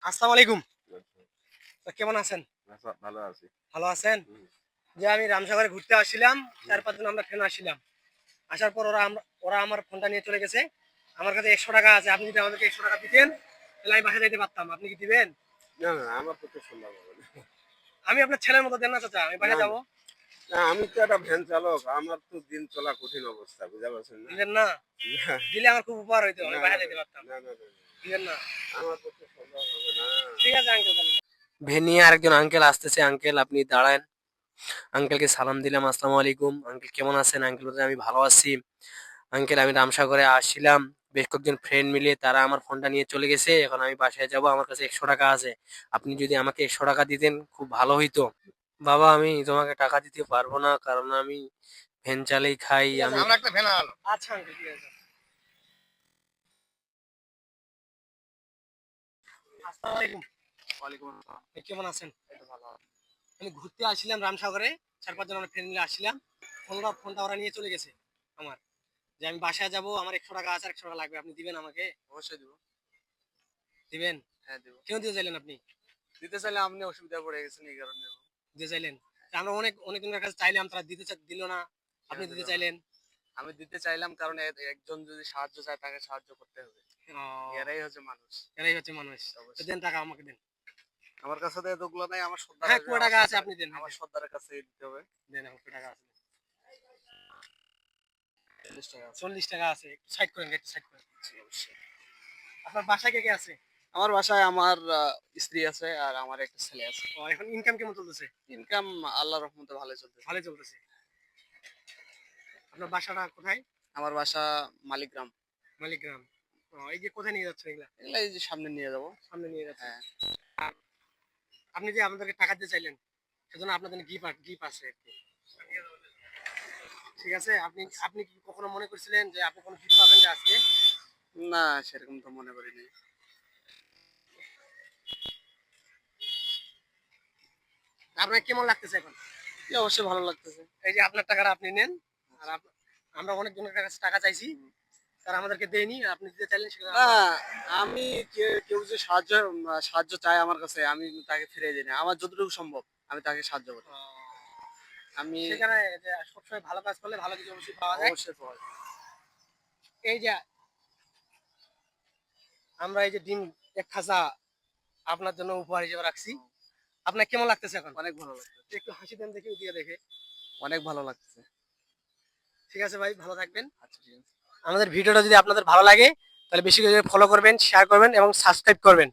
আসসালামু আলাইকুম। তো কেমন আছেন? ভালো আছি। ভালো আছেন? হুম, যে আমি রামসাগরে ঘুরতে আসছিলাম। হুম। ৪-৫ জন আমরা ট্রেনে আসছিলাম। আসার পর ওরা আমার ফোনটা নিয়ে চলে গেছে। আমার কাছে ৳১০০ আছে। আপনি যদি আমাদেরকে ৳১০০ দিতেন, তাহলে আমি বাসায় যাইতে পারতাম। আপনি কি দিবেন? না, না, আমার পক্ষে সম্ভব হবে না। আমি আপনার ছেলের মতো দেন না চাচা। আমি না, বাসায় না, যাবো। না, আমি তো একটা ভ্যান চালক। আমার তো দিন চলা কঠিন অবস্থা, বুঝতে পারছেন না? দিবেন না? না, দিলে আমার খুব উপকার হইতো। আমি না, না, বাসায় না, যাইতে পারতাম। না, না, না, দিবেন না? আমার পক্ষে সম্ভব হবে না। ঠিক আছে আঙ্কেল তাহলে। ভ্যান নিয়ে আরেকজন আঙ্কেল আসতেছে। আঙ্কেল আপনি দাঁড়ান। আঙ্কেলকে সালাম দিলাম, আসসালামু আলাইকুম। আঙ্কেল কেমন আছেন? আঙ্কেল বলছে আমি ভালো আছি। আঙ্কেল আমি রামসাগরে আসছিলাম বেশ কয়েকজন ফ্রেন্ড মিলে, তারা আমার ফোনটা নিয়ে চলে গেছে। এখন আমি বাসায় যাব, আমার কাছে ৳১০০ আছে। আপনি যদি আমাকে ৳১০০ দিতেন খুব ভালো হইতো। বাবা আমি তোমাকে টাকা দিতে পারবো না, কারণ আমি ভ্যান চালাই খাই। ঠিক আছে, আমি আমরা একটা ভ্যান আনলাম। আচ্ছা আঙ্কেল ঠিক আছে। আসসালামু আলাইকুম। ওয়ালাইকুম আসসালাম। কেমন আছেন? এই তো ভালো আছি। আমি ঘুরতে আসছিলাম রামসাগরে। ৪-৫ জন আমরা ফ্রেন্ড মিলে আসছিলাম। ফোনটা ওরা নিয়ে চলে গেছে আমার। যে আমি বাসায় যাব, আমার ৳১০০ আছে, আর ৳১০০ লাগবে। আপনি দিবেন আমাকে? অবশ্যই দিব। দিবেন? হ্যাঁ, দিব। কেন দিতে চাইলেন আপনি? দিতে চাইলে আপনি অসুবিধায় পড়ে গেছেন এই কারণে দেব। দিতে চাইলেন? তা আমরা অনেকজনের কাছে চাইলাম, তারা দিল না। কেন আপনি দিল দিতে না? চাইলেন। আমি দিতে চাইলাম কারণ একজন যদি সাহায্য চায় তাকে সাহায্য করতে হবে। ও, এরাই হচ্ছে মানুষ। এরাই হচ্ছে মানুষ। তো অবশ্যই। দেন টাকা আমাকে দেন। আমার কাছে তো এতগুলো নাই। আমার সর্দার হ্যাঁ, আসবে। ৳২০ আমার আছে, সর্দার আপনি দেন। হ্যাঁ, আমার দেন। সর্দারের কাছে দিতে হবে। দেন আমার ৳২০ আছে। ৳৪০ আছে। ৳৪০ আছে। একটু সাইড করেন, একটু সাইড করেন। জি, অবশ্যই। আপনার বাসায় কে আছে? আমার বাসায় আমার স্ত্রী আছে আর আমার একটা ছেলে আছে। ও, এখন ইনকাম কেমন চলতেছে? ইনকাম আল্লাহর রহমতে ভালোই চলতেছে। ভালোই চলতেছে। আপনার বাসাটা কোথায়? আমার বাসা মালিগ্রাম। মালিগ্রাম। ও, এই যে কোথায় নিয়ে যাচ্ছেন এগুলা? এগুলা এই যে সামনে নিয়ে যাবো। সামনে নিয়ে যাচ্ছেন। হ্যাঁ। আর আপনি যে আমাদেরকে টাকা দিতে চাইলেন, সেজন্য আপনার জন্য গিফট আছে আরকি। ঠিক আছে? আপনি আচ্ছা। আপনি কি কখনো মনে করছিলেন যে আপনি কোনো গিফট পাবেন যে আজকে? না, সেরকম তো মনে করিনি। আপনার কেমন লাগতেছে এখন? জি, অবশ্যই ভালো লাগতেছে। এই যে আপনার টাকাটা আপনি নেন। আর আচ্ছা। আমরা অনেকজনের কাছে টাকা চাইছি। হুম। তারা আমাদেরকে দেয়নি। আর আপনি দিতে চাইলেন সেখানে না, আমরা আমি কেউ যদি সাহায্য চায় আমার কাছে আমি তাকে ফিরিয়ে দিই না। আমার যতটুকু সম্ভব আমি তাকে সাহায্য করি। আ আমি সেখানে যে সবসময় ভালো কাজ করলে ভালো কিছু অবশ্যই পাওয়া যায়। অবশ্যই পাওয়া যায়। এই যে আমরা এই যে ডিম ১ খাঁচা আপনার জন্য উপহার হিসেবে রাখছি। হুম, আপনার কেমন লাগতেছে এখন? অনেক ভালো লাগতেছে। একটু হাসি দেন দেখি ওদিকে দেখে। অনেক ভালো লাগতেছে। ঠিক আছে ভাই, ভালো থাকবেন। আচ্ছা, ঠিক আছে। আমাদের ভিডিওটা যদি আপনাদের ভালো লাগে, তাহলে বেশি করে ফলো করবেন, শেয়ার করবেন এবং সাবস্ক্রাইব করবেন।